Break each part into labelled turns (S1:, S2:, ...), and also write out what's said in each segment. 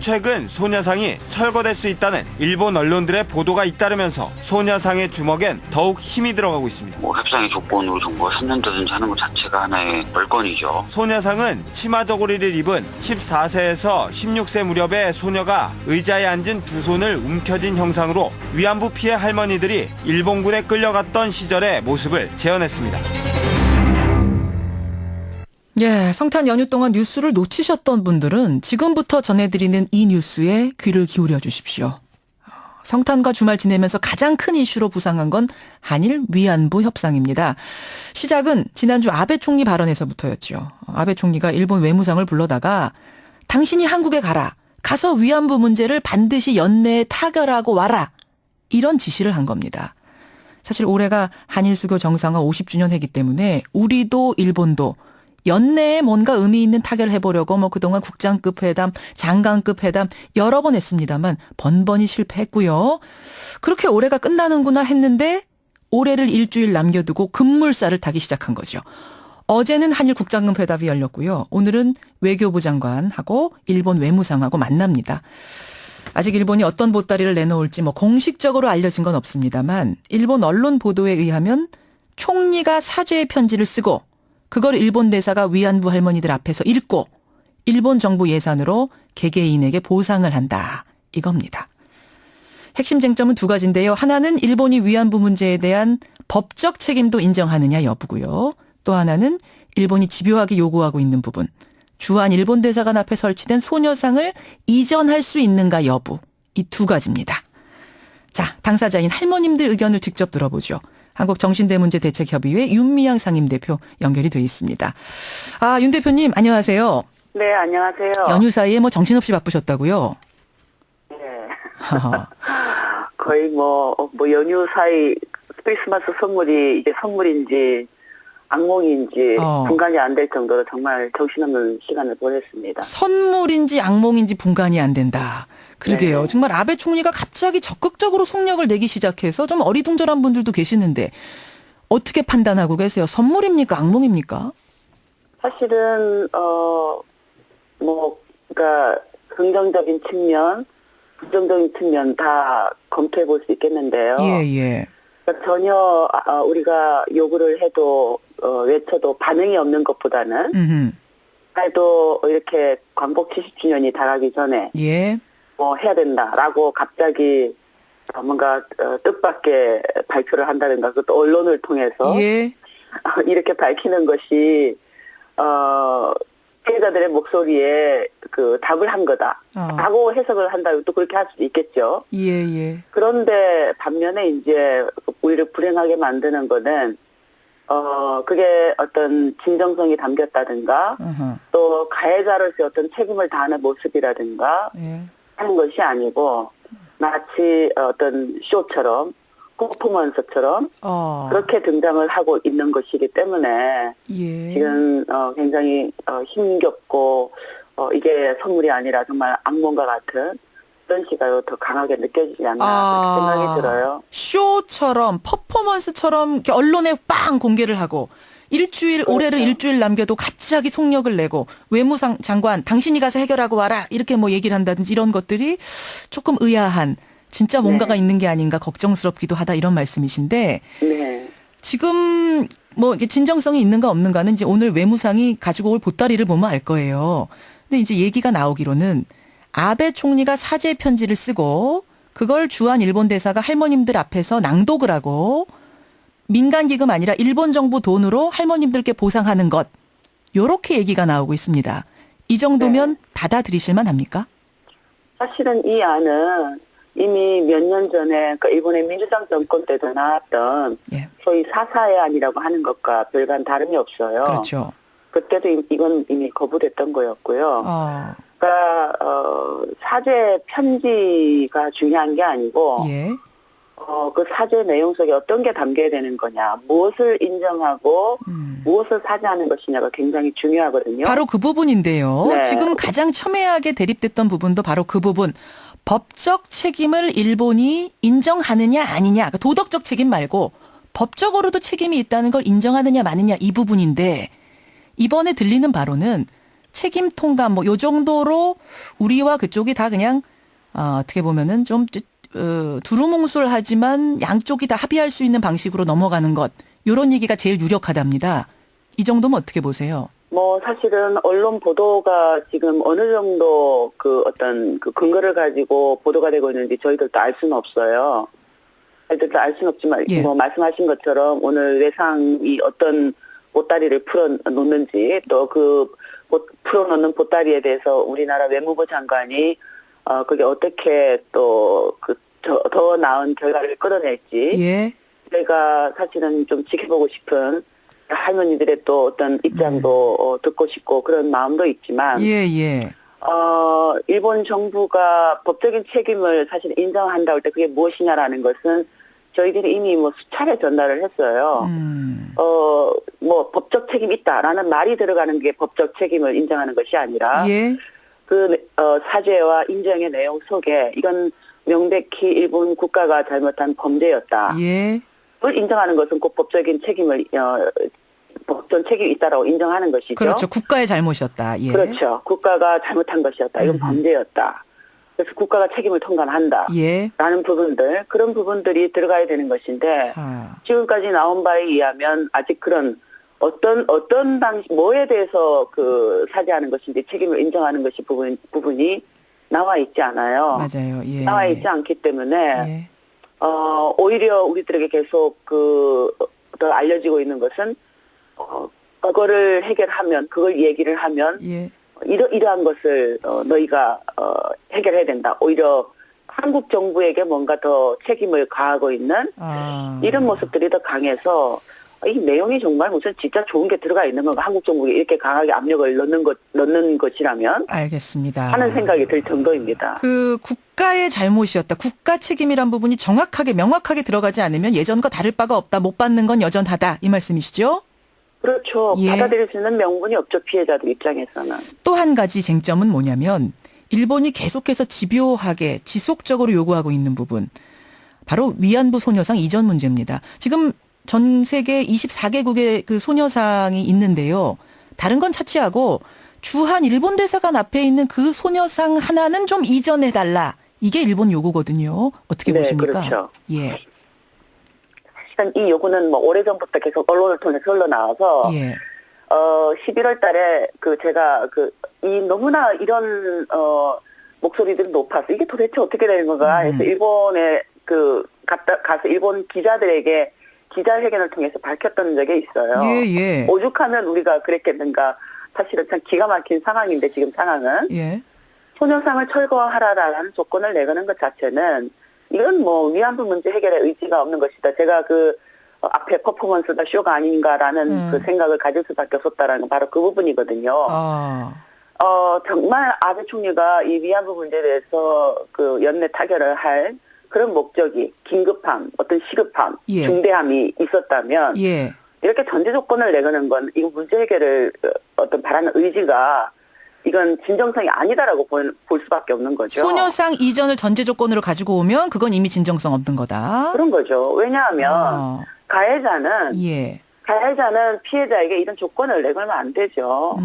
S1: 최근 소녀상이 철거될 수 있다는 일본 언론들의 보도가 잇따르면서 소녀상의 주먹엔 더욱 힘이 들어가고 있습니다.
S2: 협상의 조건으로 정부가 3년 되든지 하는 것 자체가 하나의 벌건이죠.
S1: 소녀상은 치마 저고리를 입은 14세에서 16세 무렵의 소녀가 의자에 앉은 두 손을 움켜쥔 형상으로 위안부 피해 할머니들이 일본군에 끌려갔던 시절의 모습을 재현했습니다.
S3: 예, 성탄 연휴 동안 뉴스를 놓치셨던 분들은 지금부터 전해드리는 이 뉴스에 귀를 기울여 주십시오. 성탄과 주말 지내면서 가장 큰 이슈로 부상한 건 한일 위안부 협상입니다. 시작은 지난주 아베 총리 발언에서부터였죠. 아베 총리가 일본 외무상을 불러다가 당신이 한국에 가서 위안부 문제를 반드시 연내에 타결하고 와라. 이런 지시를 한 겁니다. 사실 올해가 한일 수교 정상화 50주년 해기 때문에 우리도 일본도 연내에 뭔가 의미 있는 타결을 해보려고 그동안 국장급 회담, 장관급 회담 여러 번 했습니다만 번번이 실패했고요. 그렇게 올해가 끝나는구나 했는데 올해를 일주일 남겨두고 급물살을 타기 시작한 거죠. 어제는 한일 국장급 회담이 열렸고요. 오늘은 외교부 장관하고 일본 외무상하고 만납니다. 아직 일본이 어떤 보따리를 내놓을지 공식적으로 알려진 건 없습니다만 일본 언론 보도에 의하면 총리가 사죄의 편지를 쓰고 그걸 일본 대사가 위안부 할머니들 앞에서 읽고 일본 정부 예산으로 개개인에게 보상을 한다. 이겁니다. 핵심 쟁점은 두 가지인데요. 하나는 일본이 위안부 문제에 대한 법적 책임도 인정하느냐 여부고요. 또 하나는 일본이 집요하게 요구하고 있는 부분. 주한 일본 대사관 앞에 설치된 소녀상을 이전할 수 있는가 여부. 이 두 가지입니다. 자, 당사자인 할머님들 의견을 직접 들어보죠. 한국정신대문제대책협의회 윤미향 상임대표 연결이 돼 있습니다. 윤 대표님 안녕하세요.
S4: 네, 안녕하세요.
S3: 연휴 사이에 정신없이 바쁘셨다고요?
S4: 네. 거의 연휴 사이 크리스마스 선물이 이게 선물인지 악몽인지 분간이 안 될 정도로 정말 정신없는 시간을 보냈습니다.
S3: 선물인지 악몽인지 분간이 안 된다. 그러게요.
S4: 네.
S3: 정말 아베 총리가 갑자기 적극적으로 속력을 내기 시작해서 좀 어리둥절한 분들도 계시는데 어떻게 판단하고 계세요? 선물입니까? 악몽입니까?
S4: 사실은 그러니까 긍정적인 측면, 부정적인 측면 다 검토해 볼 수 있겠는데요.
S3: 예.
S4: 그러니까 전혀 우리가 요구를 해도 외쳐도 반응이 없는 것보다는 그래도 이렇게 광복 70주년이 다가기 전에
S3: 예.
S4: 해야 된다라고 갑자기 뭔가 뜻밖의 발표를 한다든가 그것도 언론을 통해서
S3: 예.
S4: 이렇게 밝히는 것이 피해자들의 목소리에 그 답을 한 거다라고 해석을 한다면 또 그렇게 할 수도 있겠죠.
S3: 예.
S4: 그런데 반면에 이제 우리를 불행하게 만드는 거는 그게 어떤 진정성이 담겼다든가 또 가해자로서의 어떤 책임을 다하는 모습이라든가
S3: 예.
S4: 하는 것이 아니고 마치 어떤 쇼처럼 퍼포먼스처럼 그렇게 등장을 하고 있는 것이기 때문에
S3: 예.
S4: 지금 굉장히 힘겹고 이게 선물이 아니라 정말 악몽과 같은 그런 시각으로 더 강하게 느껴지지 않나 그렇게 생각이 들어요.
S3: 쇼처럼 퍼포먼스처럼 이렇게 언론에 빵 공개를 하고 올해를 일주일 남겨도 갑자기 속력을 내고 외무상 장관 당신이 가서 해결하고 와라 이렇게 얘기를 한다든지 이런 것들이 조금 의아한 진짜 뭔가가 있는 게 아닌가 걱정스럽기도 하다 이런 말씀이신데
S4: 네.
S3: 지금 이게 진정성이 있는가 없는가는 이제 오늘 외무상이 가지고 올 보따리를 보면 알 거예요. 근데 이제 얘기가 나오기로는 아베 총리가 사죄 편지를 쓰고 그걸 주한 일본 대사가 할머님들 앞에서 낭독을 하고 민간 기금 아니라 일본 정부 돈으로 할머님들께 보상하는 것. 요렇게 얘기가 나오고 있습니다. 이 정도면 받아들이실 만합니까?
S4: 사실은 이 안은 이미 몇 년 전에 그러니까 일본의 민주당 정권 때도 나왔던 소위 사사의 안이라고 하는 것과 별반 다름이 없어요.
S3: 그렇죠.
S4: 그때도 이건 이미 거부됐던 거였고요. 그러니까 사죄 편지가 중요한 게 아니고 그 사죄 내용 속에 어떤 게 담겨야 되는 거냐, 무엇을 인정하고 무엇을 사죄하는 것이냐가 굉장히 중요하거든요.
S3: 바로 그 부분인데요.
S4: 네.
S3: 지금 가장 첨예하게 대립됐던 부분도 바로 그 부분. 법적 책임을 일본이 인정하느냐 아니냐. 그러니까 도덕적 책임 말고 법적으로도 책임이 있다는 걸 인정하느냐 마느냐 이 부분인데 이번에 들리는 바로는 책임 통감 뭐 요 정도로 우리와 그쪽이 다 그냥 어떻게 보면은 좀 두루뭉술하지만 양쪽이 다 합의할 수 있는 방식으로 넘어가는 것 요런 얘기가 제일 유력하답니다. 이 정도면 어떻게 보세요?
S4: 뭐 사실은 언론 보도가 지금 어느 정도 그 어떤 그 근거를 가지고 보도가 되고 있는지 저희들도 알 수는 없어요. 저희들도 알 수는 없지만
S3: 예.
S4: 뭐 말씀하신 것처럼 오늘 외상이 어떤 보따리를 풀어놓는지 또 그 풀어놓는 보따리에 대해서 우리나라 외무부 장관이 그게 어떻게 또 더 나은 결과를 끌어낼지
S3: 예.
S4: 제가 사실은 좀 지켜보고 싶은 할머니들의 또 어떤 입장도 듣고 싶고 그런 마음도 있지만
S3: 예.
S4: 일본 정부가 법적인 책임을 사실 인정한다 할 때 그게 무엇이냐라는 것은 저희들이 이미 뭐 수차례 전달을 했어요. 뭐 법적 책임이 있다라는 말이 들어가는 게 법적 책임을 인정하는 것이 아니라
S3: 예.
S4: 사죄와 인정의 내용 속에 이건 명백히 일본 국가가 잘못한 범죄였다.
S3: 예.
S4: 그걸 인정하는 것은 꼭 법적인 책임을 법적 책임이 있다라고 인정하는 것이죠.
S3: 그렇죠. 국가의 잘못이었다. 예.
S4: 그렇죠. 국가가 잘못한 것이었다. 이건 범죄였다. 그래서 국가가 책임을 통감한다.
S3: 예.
S4: 라는 부분들, 그런 부분들이 들어가야 되는 것인데 지금까지 나온 바에 의하면 아직 그런 어떤 방식, 뭐에 대해서 사죄하는 것인지 책임을 인정하는 것이 부분이 나와 있지 않아요.
S3: 맞아요. 예.
S4: 나와 있지 않기 때문에
S3: 예.
S4: 오히려 우리들에게 계속 더 알려지고 있는 것은 그거를 해결하면, 그걸 얘기를 하면
S3: 예.
S4: 이러한 것을 너희가 해결해야 된다. 오히려 한국 정부에게 뭔가 더 책임을 가하고 있는 이런 모습들이 더 강해서 이 내용이 정말 무슨 진짜 좋은 게 들어가 있는 건가, 한국 정부에 이렇게 강하게 압력을 넣는 것이라면
S3: 알겠습니다.
S4: 하는 생각이 들 정도입니다.
S3: 그 국가의 잘못이었다. 국가 책임이란 부분이 정확하게 명확하게 들어가지 않으면 예전과 다를 바가 없다. 못 받는 건 여전하다. 이 말씀이시죠?
S4: 그렇죠.
S3: 예.
S4: 받아들일 수 있는 명분이 없죠. 피해자들 입장에서는.
S3: 또 한 가지 쟁점은 뭐냐면 일본이 계속해서 집요하게 지속적으로 요구하고 있는 부분. 바로 위안부 소녀상 이전 문제입니다. 지금 전 세계 24개국의 그 소녀상이 있는데요. 다른 건 차치하고 주한 일본 대사관 앞에 있는 그 소녀상 하나는 좀 이전해달라. 이게 일본 요구거든요. 어떻게
S4: 네,
S3: 보십니까?
S4: 그렇죠.
S3: 예.
S4: 사실은 이 요구는 뭐 오래전부터 계속 언론을 통해서 흘러나와서
S3: 예.
S4: 11월 달에 제가 이 너무나 이런 목소리들이 높아서 이게 도대체 어떻게 되는 건가 해서 일본에 가서 일본 기자들에게 기자회견을 통해서 밝혔던 적이 있어요.
S3: 예.
S4: 오죽하면 우리가 그랬겠는가. 사실은 참 기가 막힌 상황인데 지금 상황은
S3: 예.
S4: 소녀상을 철거하라라는 조건을 내거는 것 자체는 이건 뭐 위안부 문제 해결의 의지가 없는 것이다. 제가 앞에 퍼포먼스다 쇼가 아닌가라는 그 생각을 가질 수밖에 없었다라는 건 바로 그 부분이거든요. 정말 아베 총리가 이 위안부 문제에 대해서 연내 타결을 할 그런 목적이 긴급함, 어떤 시급함,
S3: 예.
S4: 중대함이 있었다면
S3: 예.
S4: 이렇게 전제 조건을 내거는 건 이거 문제 해결을 어떤 바라는 의지가 이건 진정성이 아니다라고 볼 수밖에 없는 거죠.
S3: 소녀상 이전을 전제 조건으로 가지고 오면 그건 이미 진정성 없는 거다.
S4: 그런 거죠. 왜냐하면 가해자는 피해자에게 이런 조건을 내걸면 안 되죠.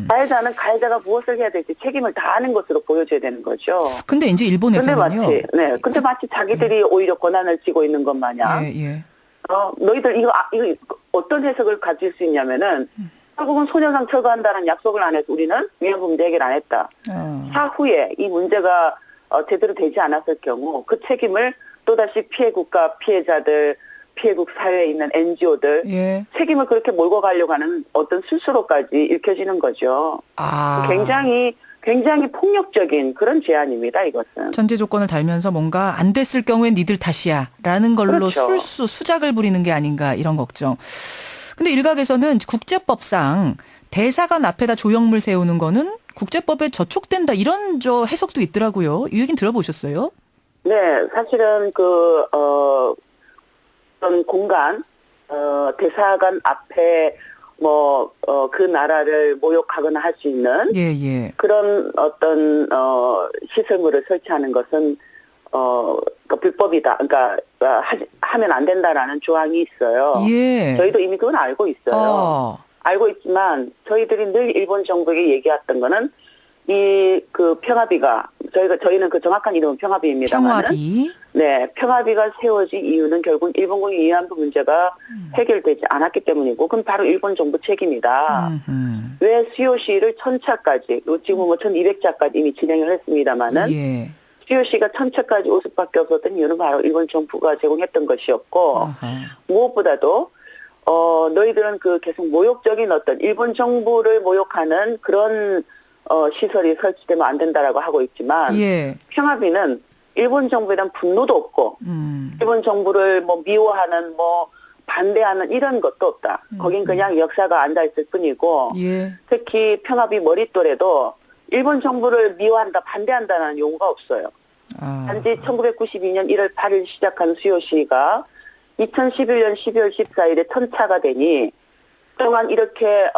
S4: 가해자는 가해자가 무엇을 해야 될지 책임을 다하는 것으로 보여줘야 되는 거죠.
S3: 근데 이제 일본에서는요.
S4: 근데 마치 자기들이 오히려 권한을 쥐고 있는 것 마냥. 너희들 이거 어떤 해석을 가질 수 있냐면은 한국은 소녀상 철거한다는 약속을 안 해서 우리는 위안부 문제 해결 안 했다. 사후에 이 문제가 제대로 되지 않았을 경우 그 책임을 또다시 피해국가 피해자들, 피해국 사회에 있는 NGO들 책임을 그렇게 몰고 가려고 하는 어떤 스스로까지 읽혀지는 거죠. 굉장히 폭력적인 그런 제안입니다. 이것은.
S3: 전제 조건을 달면서 뭔가 안 됐을 경우엔 니들 탓이야라는 걸로
S4: 그렇죠.
S3: 수작을 부리는 게 아닌가 이런 걱정. 근데 일각에서는 국제법상 대사관 앞에다 조형물 세우는 거는 국제법에 저촉된다 이런 해석도 있더라고요. 이 얘기는 들어보셨어요?
S4: 네, 사실은 어떤 공간, 대사관 앞에 그 나라를 모욕하거나 할 수 있는 그런 어떤 시설물을 설치하는 것은 불법이다. 그러니까 하면 안 된다라는 조항이 있어요. 저희도 이미 그건 알고 있어요. 알고 있지만 저희들이 늘 일본 정부에게 얘기했던 거는 그 평화비가 저희는 그 정확한 이름은 평화비입니다만은
S3: 평화비.
S4: 네, 평화비가 세워진 이유는 결국 일본군의 위안부 문제가 해결되지 않았기 때문이고 그건 바로 일본 정부 책임이다. 왜 수요시를 1000차까지 지금 뭐 1200차까지 이미 진행을 했습니다만은
S3: 예.
S4: 수요시가 1000차까지 올 수밖에 없었던 이유는 바로 일본 정부가 제공했던 것이었고 무엇보다도 너희들은 그 계속 모욕적인 어떤 일본 정부를 모욕하는 그런 시설이 설치되면 안 된다라고 하고 있지만
S3: 예.
S4: 평화비는 일본 정부에 대한 분노도 없고 일본 정부를 뭐 미워하는 뭐 반대하는 이런 것도 없다. 거긴 그냥 역사가 앉아있을 뿐이고
S3: 예.
S4: 특히 평화비 머릿돌에도 일본 정부를 미워한다 반대한다는 용어가 없어요. 단지 1992년 1월 8일 시작한 수요시가 2011년 12월 14일에 1000차가 되니 그동안 이렇게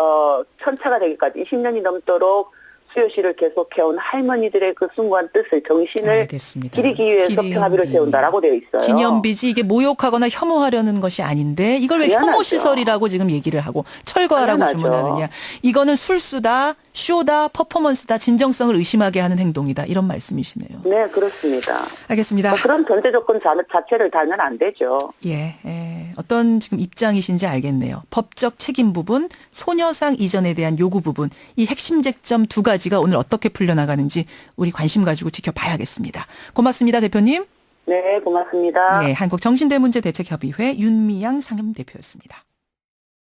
S4: 1000차가 되기까지 20년이 넘도록 수요시를 계속해온 할머니들의 그 숭고한 뜻을 정신을
S3: 알겠습니다.
S4: 기리기 위해서 평화비를 세운다라고 되어 있어요.
S3: 기념비지 이게 모욕하거나 혐오하려는 것이 아닌데 이걸 왜
S4: 당연하죠.
S3: 혐오시설이라고 지금 얘기를 하고 철거하라고
S4: 당연하죠.
S3: 주문하느냐. 이거는 술수다, 쇼다, 퍼포먼스다, 진정성을 의심하게 하는 행동이다. 이런 말씀이시네요.
S4: 네, 그렇습니다.
S3: 알겠습니다.
S4: 그런 전제 조건 자체를 달면 안 되죠.
S3: 예, 어떤 지금 입장이신지 알겠네요. 법적 책임 부분, 소녀상 이전에 대한 요구 부분, 이 핵심 쟁점 두 가지가 오늘 어떻게 풀려나가는지 우리 관심 가지고 지켜봐야겠습니다. 고맙습니다, 대표님.
S4: 네, 고맙습니다.
S3: 네, 한국정신대문제대책협의회 윤미향 상임대표였습니다.